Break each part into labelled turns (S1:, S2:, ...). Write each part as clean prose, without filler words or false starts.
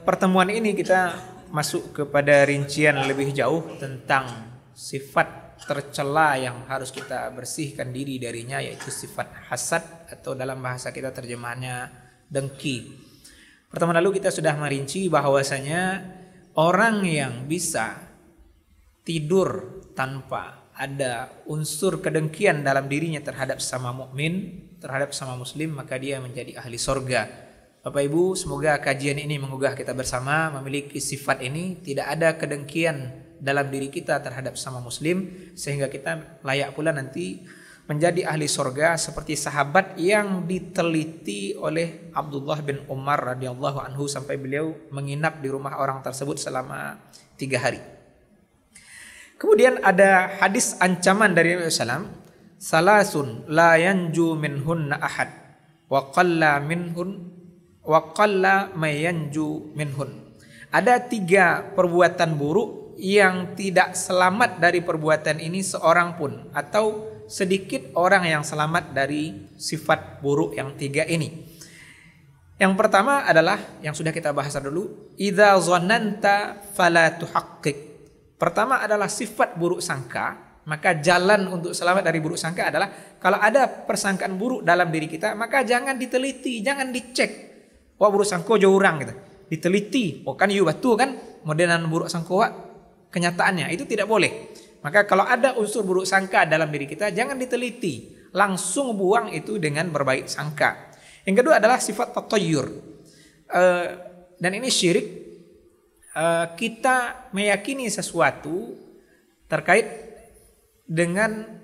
S1: Pertemuan ini kita masuk kepada rincian lebih jauh tentang sifat tercela yang harus kita bersihkan diri darinya, yaitu sifat hasad atau dalam bahasa kita terjemahannya dengki. Pertemuan lalu kita sudah merinci bahwasanya orang yang bisa tidur tanpa ada unsur kedengkian dalam dirinya terhadap sama mukmin, terhadap sama muslim, maka dia menjadi ahli sorga. Bapak Ibu, semoga kajian ini menggugah kita bersama memiliki sifat ini, tidak ada kedengkian dalam diri kita terhadap sama muslim, sehingga kita layak pula nanti menjadi ahli sorga seperti sahabat yang diteliti oleh Abdullah bin Umar radhiyallahu anhu sampai beliau menginap di rumah orang tersebut selama 3 hari. Kemudian ada hadis ancaman dari Nabi SAW, salasun la yanju minhunna ahad wa qalla mayanju minhun. Ada 3 perbuatan buruk yang tidak selamat dari perbuatan ini seorang pun, atau sedikit orang yang selamat dari sifat buruk yang 3 ini. Yang pertama adalah yang sudah kita bahas dulu, idza zananta fala tuhaqqiq. Pertama adalah sifat buruk sangka, maka jalan untuk selamat dari buruk sangka adalah kalau ada persangkaan buruk dalam diri kita, maka jangan diteliti, jangan dicek. Wah, buruk sangka jauh orang gitu. Diteliti, oh kan iya betul kan modelan buruk sangka kenyataannya, itu tidak boleh. Maka kalau ada unsur buruk sangka dalam diri kita, jangan diteliti, langsung buang itu dengan berbaik sangka. Yang kedua adalah sifat tatayyur. Dan ini syirik. Kita meyakini sesuatu terkait dengan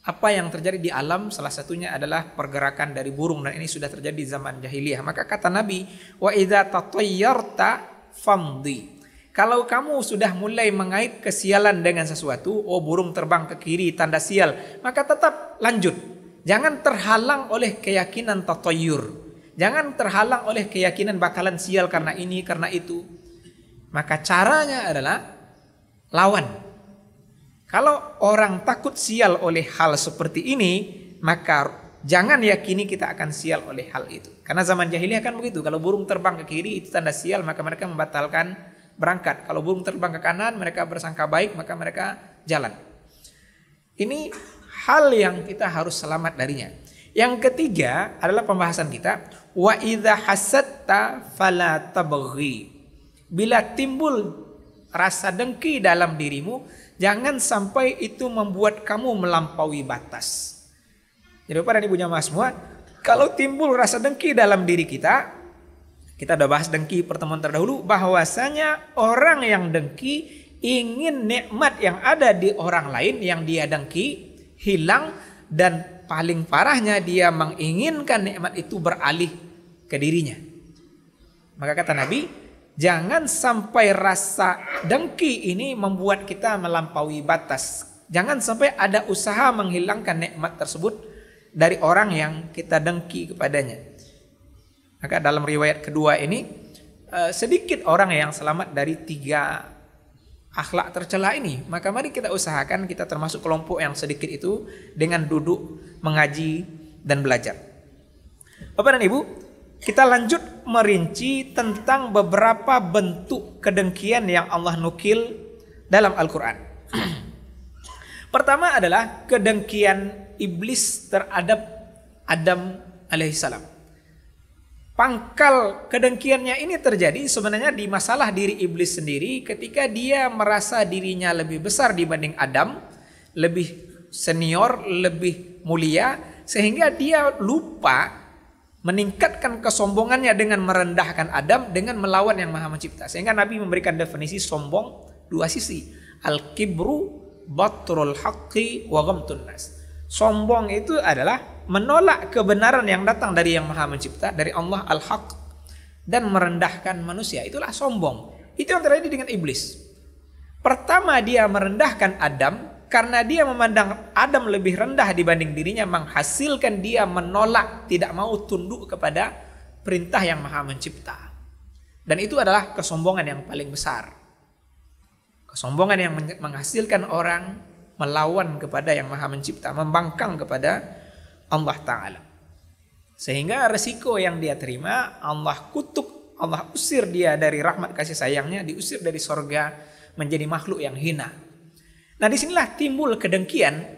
S1: apa yang terjadi di alam, salah satunya adalah pergerakan dari burung, dan ini sudah terjadi di zaman jahiliyah. Maka kata Nabi, wa idza tatayyarta famdi. Kalau kamu sudah mulai mengait kesialan dengan sesuatu, oh burung terbang ke kiri tanda sial, maka tetap lanjut. Jangan terhalang oleh keyakinan tatayyur. Jangan terhalang oleh keyakinan bakalan sial karena ini, karena itu. Maka caranya adalah lawan. Kalau orang takut sial oleh hal seperti ini, maka jangan yakini kita akan sial oleh hal itu. Karena zaman jahiliyah kan begitu. Kalau burung terbang ke kiri itu tanda sial, maka mereka membatalkan berangkat. Kalau burung terbang ke kanan, mereka bersangka baik, maka mereka jalan. Ini hal yang kita harus selamat darinya. Yang ketiga adalah pembahasan kita, wa idza hasadta fala tabghi. Bila timbul rasa dengki dalam dirimu, jangan sampai itu membuat kamu melampaui batas. Jadi Bapak dan Ibu jamaah semua, kalau timbul rasa dengki dalam diri kita udah bahas dengki pertemuan terdahulu, bahwasanya orang yang dengki ingin nikmat yang ada di orang lain yang dia dengki hilang, dan paling parahnya dia menginginkan nikmat itu beralih ke dirinya. Maka kata Nabi, jangan sampai rasa dengki ini membuat kita melampaui batas. Jangan sampai ada usaha menghilangkan nikmat tersebut dari orang yang kita dengki kepadanya. Maka dalam riwayat kedua ini, sedikit orang yang selamat dari 3 akhlak tercela ini. Maka mari kita usahakan kita termasuk kelompok yang sedikit itu dengan duduk mengaji dan belajar. Bapak dan Ibu, kita lanjut merinci tentang beberapa bentuk kedengkian yang Allah nukil dalam Al-Quran. Pertama adalah kedengkian iblis terhadap Adam alaihissalam. Pangkal kedengkiannya ini terjadi sebenarnya di masalah diri iblis sendiri, ketika dia merasa dirinya lebih besar dibanding Adam, lebih senior, lebih mulia, sehingga dia lupa meningkatkan kesombongannya dengan merendahkan Adam dengan melawan yang Maha Mencipta. Sehingga Nabi memberikan definisi sombong 2 sisi. Al-kibru batrul haqqi wa ghamtun nas. Sombong itu adalah menolak kebenaran yang datang dari yang Maha Mencipta, dari Allah Al-Haq, dan merendahkan manusia. Itulah sombong. Itu yang terjadi dengan iblis. Pertama dia merendahkan Adam, karena dia memandang Adam lebih rendah dibanding dirinya, menghasilkan dia menolak, tidak mau tunduk kepada perintah yang Maha Mencipta. Dan itu adalah kesombongan yang paling besar. Kesombongan yang menghasilkan orang melawan kepada yang Maha Mencipta, membangkang kepada Allah Ta'ala. Sehingga resiko yang dia terima, Allah kutuk Allah usir dia dari rahmat kasih sayangnya, diusir dari sorga menjadi makhluk yang hina. Nah disinilah timbul kedengkian.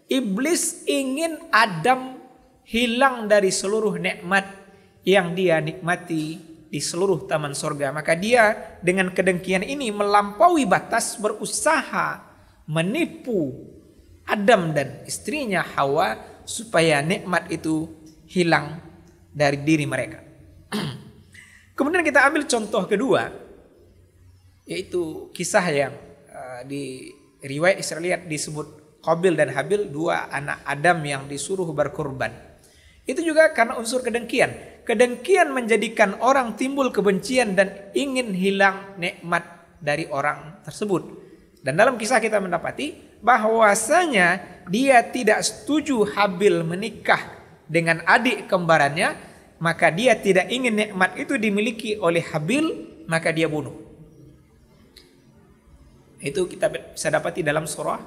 S1: Iblis ingin Adam hilang dari seluruh nikmat yang dia nikmati di seluruh taman sorga. Maka dia dengan kedengkian ini melampaui batas, berusaha menipu Adam dan istrinya Hawa supaya nikmat itu hilang dari diri mereka. Kemudian kita ambil contoh kedua, yaitu kisah yang di riwayat Israeliat disebut Qabil dan Habil, dua anak Adam yang disuruh berkorban. Itu juga karena unsur kedengkian. Kedengkian menjadikan orang timbul kebencian dan ingin hilang nikmat dari orang tersebut. Dan dalam kisah kita mendapati bahwasanya dia tidak setuju Habil menikah dengan adik kembarannya. Maka dia tidak ingin nikmat itu dimiliki oleh Habil, maka dia bunuh. Itu kita bisa dapati dalam surah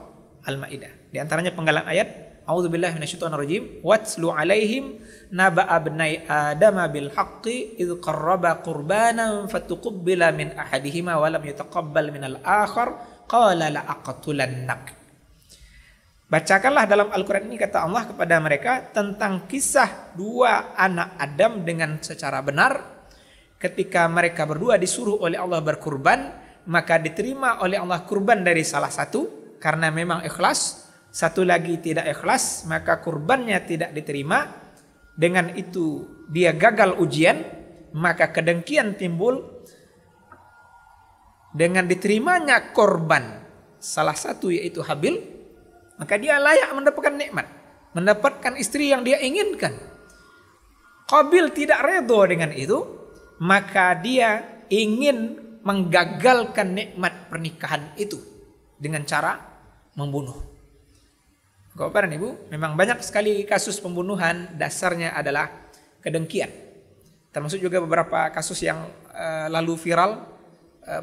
S1: Al-Maidah. Di antaranya penggalan ayat, A'udzubillahi minasyaitonirrajim, watslu alaihim naba'a ibnai Adama bil haqqi idz qarraba qurbanan fatuqbila min ahadihima wa lam yutaqabbal minal akhar qala la aqtulannak. Bacakanlah dalam Al-Quran ini, kata Allah kepada mereka, tentang kisah dua anak Adam dengan secara benar. Ketika mereka berdua disuruh oleh Allah berkurban, maka diterima oleh Allah kurban dari salah satu karena memang ikhlas. Satu lagi tidak ikhlas, maka kurbannya tidak diterima. Dengan itu dia gagal ujian, maka kedengkian timbul. Dengan diterimanya korban salah satu yaitu Habil, maka dia layak mendapatkan nikmat, mendapatkan istri yang dia inginkan. Qabil tidak redha dengan itu, maka dia ingin menggagalkan nikmat pernikahan itu dengan cara membunuh. Bapak dan Ibu, memang banyak sekali kasus pembunuhan dasarnya adalah kedengkian. Termasuk juga beberapa kasus yang lalu viral,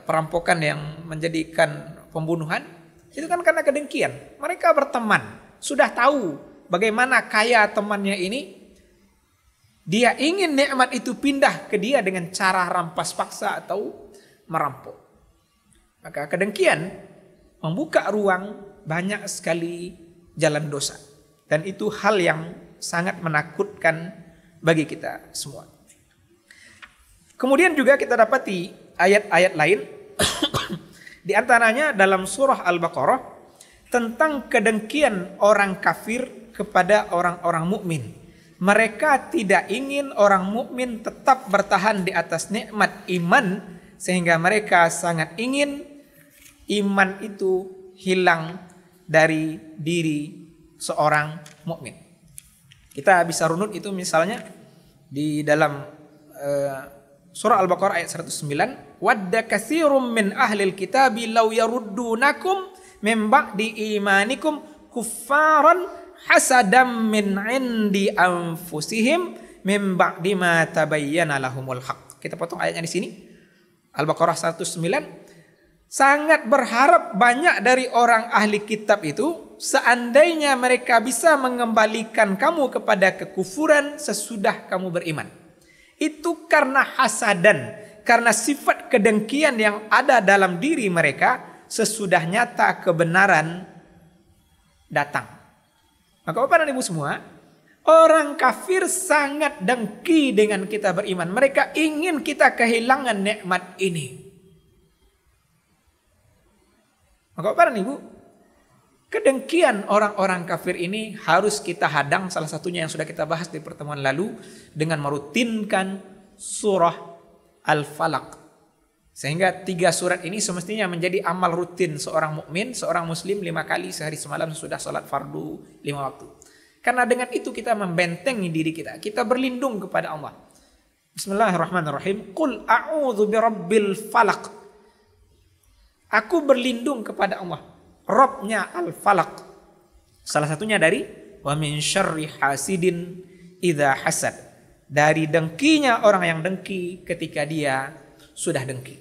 S1: perampokan yang menjadikan pembunuhan. Itu kan karena kedengkian. Mereka berteman, sudah tahu bagaimana kaya temannya ini. Dia ingin nikmat itu pindah ke dia dengan cara rampas paksa atau merampok. Maka kedengkian membuka ruang banyak sekali jalan dosa. Dan itu hal yang sangat menakutkan bagi kita semua. Kemudian juga kita dapati ayat-ayat lain. Di antaranya dalam surah Al-Baqarah tentang kedengkian orang kafir kepada orang-orang mukmin. Mereka tidak ingin orang mukmin tetap bertahan di atas nikmat iman, sehingga mereka sangat ingin iman itu hilang dari diri seorang mukmin. Kita bisa runut itu misalnya di dalam surah Al-Baqarah ayat 109, wadda katsirum min ahlil kitabi law yaruddunakum min ba'di imanikum kuffaran hasadam min indi anfusihim min ba'di ma tabayyana lahumul haq. Kita potong ayatnya di sini. Al-Baqarah 109. Sangat berharap banyak dari orang ahli kitab itu seandainya mereka bisa mengembalikan kamu kepada kekufuran sesudah kamu beriman. Itu karena hasadan, karena sifat kedengkian yang ada dalam diri mereka sesudah nyata kebenaran datang. Maka Bapak dan Ibu semua, orang kafir sangat dengki dengan kita beriman. Mereka ingin kita kehilangan nikmat ini. Maka Bapak dan Ibu, kedengkian orang-orang kafir ini harus kita hadang, salah satunya yang sudah kita bahas di pertemuan lalu, dengan merutinkan surah Al-Falaq. Sehingga 3 surat ini semestinya menjadi amal rutin seorang mukmin, seorang muslim 5 kali sehari semalam sudah salat fardu 5 waktu. Karena dengan itu kita membentengi diri kita, kita berlindung kepada Allah. Bismillahirrahmanirrahim. Qul a'udzu birabbil falaq. Aku berlindung kepada Allah, Rabbnya Al-Falaq. Salah satunya dari wa min syarri hasidin idza hasad. Dari dengkinya orang yang dengki ketika dia sudah dengki.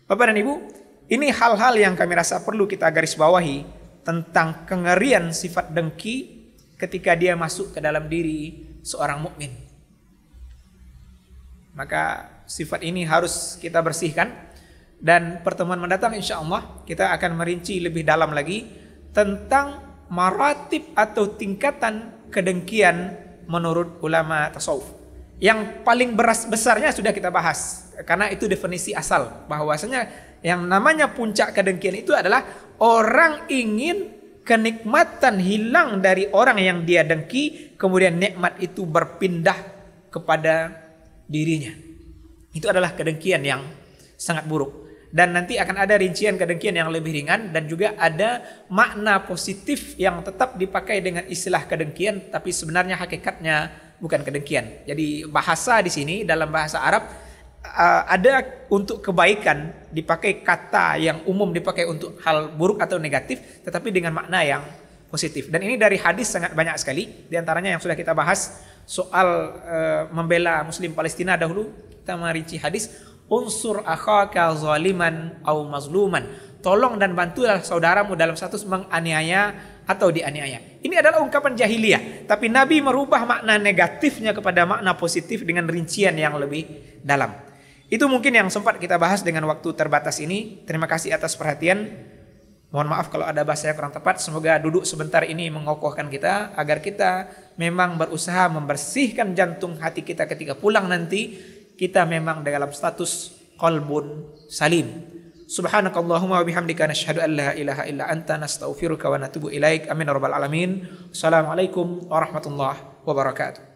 S1: Bapak dan Ibu, ini hal-hal yang kami rasa perlu kita garis bawahi tentang kengerian sifat dengki ketika dia masuk ke dalam diri seorang mukmin. Maka sifat ini harus kita bersihkan. Dan pertemuan mendatang insya Allah kita akan merinci lebih dalam lagi tentang maratib atau tingkatan kedengkian menurut ulama tasawuf. Yang paling besarnya sudah kita bahas, karena itu definisi asal, bahwasanya yang namanya puncak kedengkian itu adalah orang ingin kenikmatan hilang dari orang yang dia dengki, kemudian nikmat itu berpindah kepada dirinya. Itu adalah kedengkian yang sangat buruk. Dan nanti akan ada rincian kedengkian yang lebih ringan, dan juga ada makna positif yang tetap dipakai dengan istilah kedengkian, tapi sebenarnya hakikatnya bukan kedengkian. Jadi bahasa di sini dalam bahasa Arab ada untuk kebaikan dipakai kata yang umum dipakai untuk hal buruk atau negatif, tetapi dengan makna yang positif. Dan ini dari hadis sangat banyak sekali. Di antaranya yang sudah kita bahas soal membela Muslim Palestina dahulu, kita merinci hadis unsur akhaka zaliman au mazluman. Tolong dan bantulah saudaramu dalam status menganiaya atau dianiaya. Ini adalah ungkapan jahiliyah, tapi Nabi merubah makna negatifnya kepada makna positif dengan rincian yang lebih dalam. Itu mungkin yang sempat kita bahas dengan waktu terbatas ini. Terima kasih atas perhatian. Mohon maaf kalau ada bahasa yang kurang tepat. Semoga duduk sebentar ini mengokohkan kita, agar kita memang berusaha membersihkan jantung hati kita ketika pulang nanti. Kita memang dalam status qalbun salim. Subhanakallahumma wa bihamdika nashhadu an la ilaha illa anta nastaghfiruka wa natubu ilaik. Amin ya rabbal alamin. Assalamualaikum warahmatullahi wabarakatuh.